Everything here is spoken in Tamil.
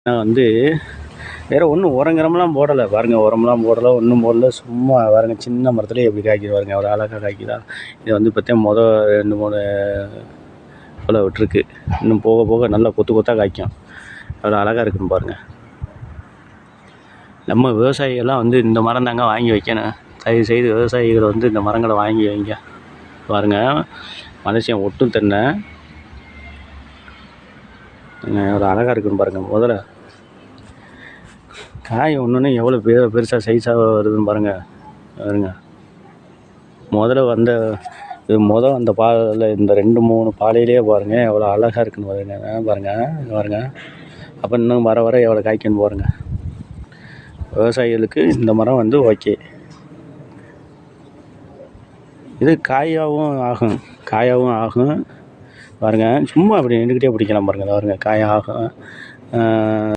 நான் வந்து வேறு ஒன்றும் உரங்கிரமெல்லாம் போடலை பாருங்கள், உரமெல்லாம் போடலை, ஒன்றும் போடலை. சும்மா பாருங்கள், சின்ன மரத்துலேயே எப்படி காய்க்குது பாருங்கள், அவ்வளோ அழகாக காய்க்குதா. இது வந்து பார்த்தா 2 3 இலை விட்டுருக்கு. இன்னும் போக போக நல்லா கொத்து கொத்தாக காய்க்கும். அவ்வளோ அழகாக இருக்குன்னு பாருங்கள். நம்ம விவசாயிகள்லாம் வந்து இந்த மரம் தாங்க வாங்கி வைக்கணும். தயவுசெய்து விவசாயிகள் வந்து இந்த மரங்களை வாங்கி வைங்க. பாருங்கள், மனுஷன் ஒட்டும் தென்னை எவ்வளோ அழகாக இருக்குன்னு பாருங்கள். முதல்ல காய் ஒன்று எவ்வளோ பெருசாக சைஸாக வருதுன்னு பாருங்கள். முதல்ல வந்த அந்த பாலில் இந்த 2 3 பாலையிலே பாருங்கள் எவ்வளோ அழகாக இருக்குன்னு பாருங்கள். அப்போ இன்னும் வர வர எவ்வளோ காய்க்குன்னு பாருங்கள். விவசாயிகளுக்கு இந்த மரம் வந்து ஓகே. இது காயாகவும் ஆகும் பாருங்கள். சும்மா அப்படி நின்றுக்கிட்டே பிடிக்கலாம் பாருங்கள். காயாகும்.